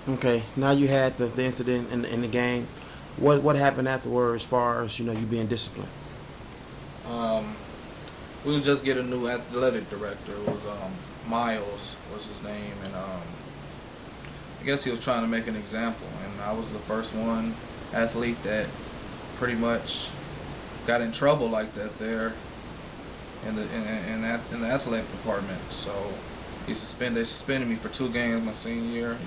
Okay, now you had the incident in the game. What happened afterwards as far as you being disciplined? Um, we was just get a new athletic director. It was Miles was his name, and I guess he was trying to make an example. And I was the first one athlete that pretty much got in trouble like that there in the athletic department. So they suspended me for 2 games my senior year.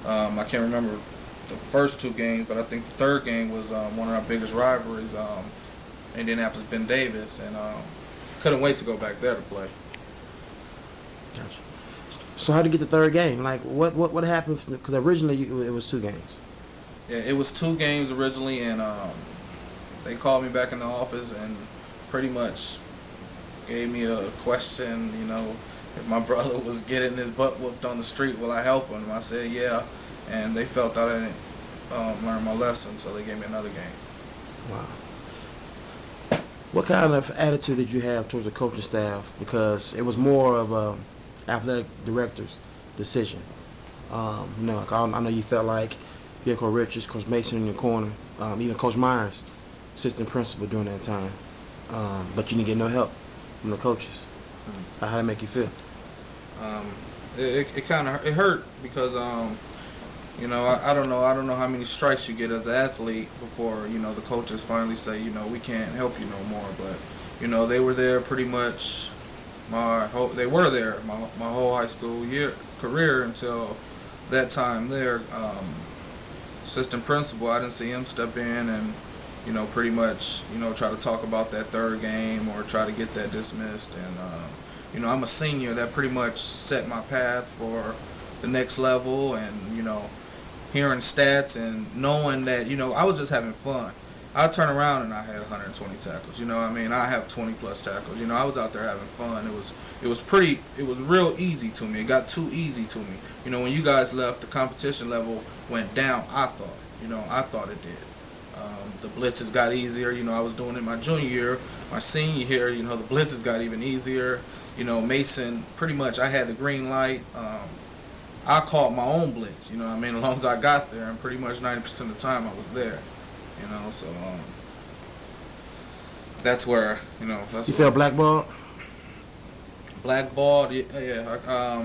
I can't remember the first 2 games, but I think the third game was one of our biggest rivalries, Indianapolis Ben Davis, and couldn't wait to go back there to play. Gotcha. So how to get the third game? Like what happened? Because originally it was 2 games. Yeah, it was 2 games originally, and they called me back in the office and pretty much gave me a question. If my brother was getting his butt whooped on the street, will I help him? I said yeah, and they felt that I didn't learn my lesson, so they gave me another game. Wow. What kind of attitude did you have towards the coaching staff? Because it was more of a athletic director's decision. Like I know you felt like you had Coach Richards, Coach Mason in your corner, even Coach Myers, assistant principal during that time. But you didn't get no help from the coaches. How did that make you feel? Um, it kind of it hurt because I don't know how many strikes you get as an athlete before the coaches finally say we can't help you no more. But they were there pretty much they were there my whole high school career until that time there. Assistant principal, I didn't see him step in and pretty much try to talk about that third game or try to get that dismissed. And I'm a senior that pretty much set my path for the next level, and hearing stats and knowing that I was just having fun. I turn around and I had 120 tackles. I have 20 plus tackles. I was out there having fun. It was real easy to me. It got too easy to me. When you guys left, the competition level went down. I thought it did. The blitzes got easier. I was doing it my junior year, my senior year. The blitzes got even easier. Mason, pretty much I had the green light. I called my own blitz, as long as I got there, and pretty much 90% of the time I was there, so that's where, that's You where felt blackballed? blackballed, yeah,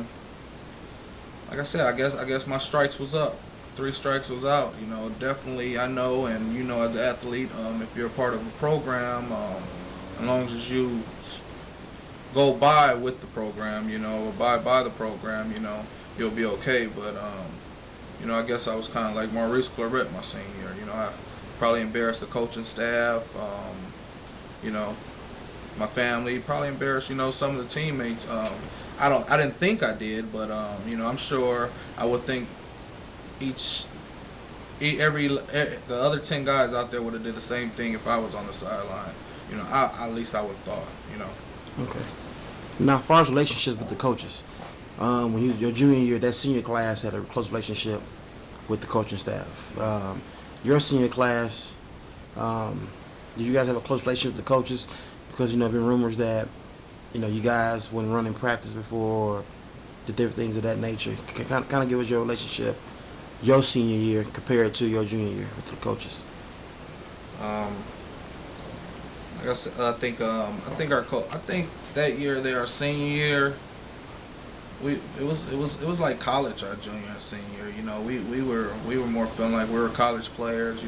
like I said, I guess my strikes was up, 3 strikes was out, definitely I know, and as an athlete, if you're a part of a program, as long as you go by with the program, abide by the program, you'll be okay. But I guess I was kind of like Maurice Claret my senior year. I probably embarrassed the coaching staff. You know, my family probably embarrassed. Some of the teammates. I didn't think I did, but I'm sure I would think each the other 10 guys out there would have did the same thing if I was on the sideline. At least I would have thought. Okay. Now, as far as relationships with the coaches, when you your junior year, that senior class had a close relationship with the coaching staff. Your senior class, did you guys have a close relationship with the coaches? Because there have been rumors that you guys wouldn't run in practice before, or did different things of that nature. Kind of give us your relationship your senior year compared to your junior year with the coaches. Um, like I said, I think that year there, our senior year, it was like college our junior and senior. We were more feeling like we were college players.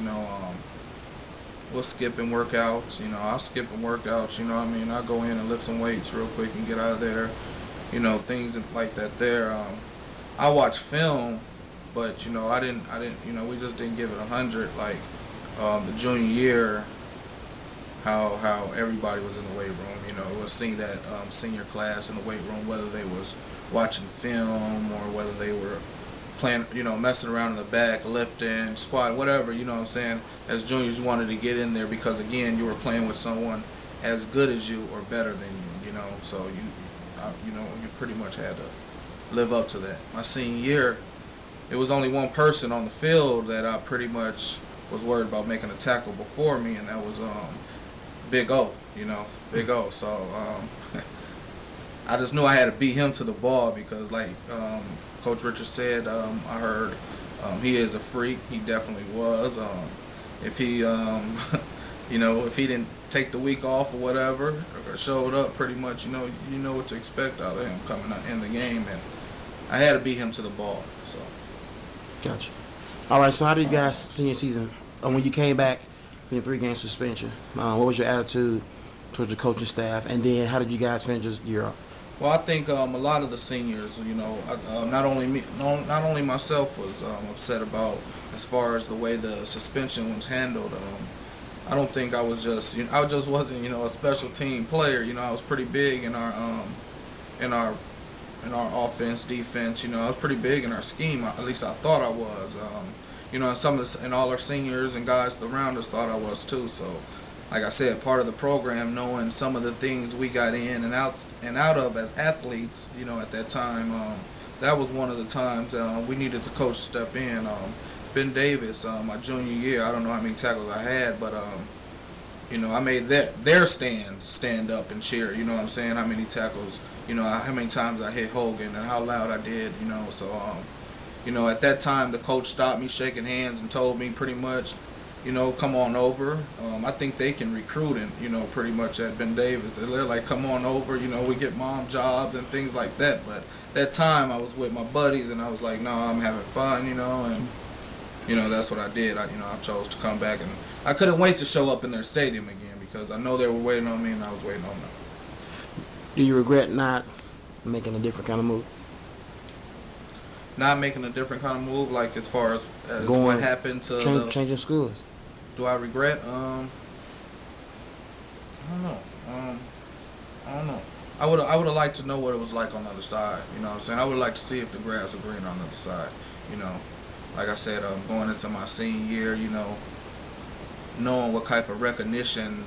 We'll skip and workouts. I'll skip and workouts. I'll go in and lift some weights real quick and get out of there. Things like that. There, I watch film, but I didn't. We just didn't give it 100 like the junior year. How everybody was in the weight room. We'll see that senior class in the weight room, whether they was watching film or whether they were playing, messing around in the back, lifting, squat, whatever. What I'm saying? As juniors, you wanted to get in there because again, you were playing with someone as good as you or better than you. So you pretty much had to live up to that. My senior year, it was only one person on the field that I pretty much was worried about making a tackle before me, and that was Big O, Big O. So I just knew I had to beat him to the ball because, like Coach Richard said, I heard he is a freak. He definitely was. If he, if he didn't take the week off or whatever, or showed up, pretty much, you know what to expect out of him coming out in the game, and I had to beat him to the ball. So. Gotcha. All right. So how did you guys senior season? When you came back from your 3-game suspension, what was your attitude towards the coaching staff, and then how did you guys finish your year up? Well, I think a lot of the seniors, not only me, not only myself was upset about as far as the way the suspension was handled. I don't think I was just, I just wasn't, a special team player. I was pretty big in our offense, defense. I was pretty big in our scheme. At least I thought I was. And all our seniors and guys around us thought I was too. So, like I said, part of the program, knowing some of the things we got in and out of as athletes, at that time, that was one of the times we needed the coach to step in. Ben Davis, my junior year, I don't know how many tackles I had, but I made their stand up and cheer. You know what I'm saying? How many tackles, how many times I hit Hogan and how loud I did. So at that time the coach stopped me shaking hands and told me pretty much, come on over. I think they can recruit and pretty much at Ben Davis. They're like, come on over. We get mom jobs and things like that. But that time I was with my buddies and I was like, no, I'm having fun. And that's what I did. I chose to come back, and I couldn't wait to show up in their stadium again because I know they were waiting on me and I was waiting on them. Do you regret not making a different kind of move? Not making a different kind of move, like as far as what happened to changing schools. Do I regret? I don't know. I don't know. I would have liked to know what it was like on the other side. You know what I'm saying? I would like to see if the grass was green on the other side. Like I said, going into my senior year, knowing what type of recognition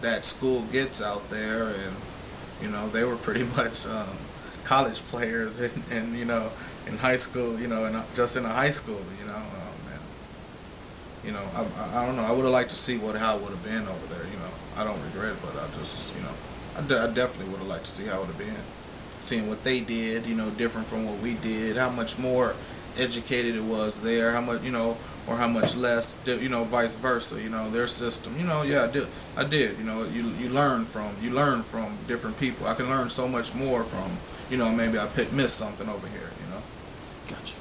that school gets out there, and they were pretty much college players, and in high school, and just in a high school, I don't know. I would have liked to see how it would have been over there. I don't regret it, but I just, I definitely would have liked to see how it would have been, seeing what they did, different from what we did, how much more educated it was there, how much, or how much less, vice versa, their system, yeah, I did, you learn from different people. I can learn so much more from, maybe I missed something over here, Gotcha.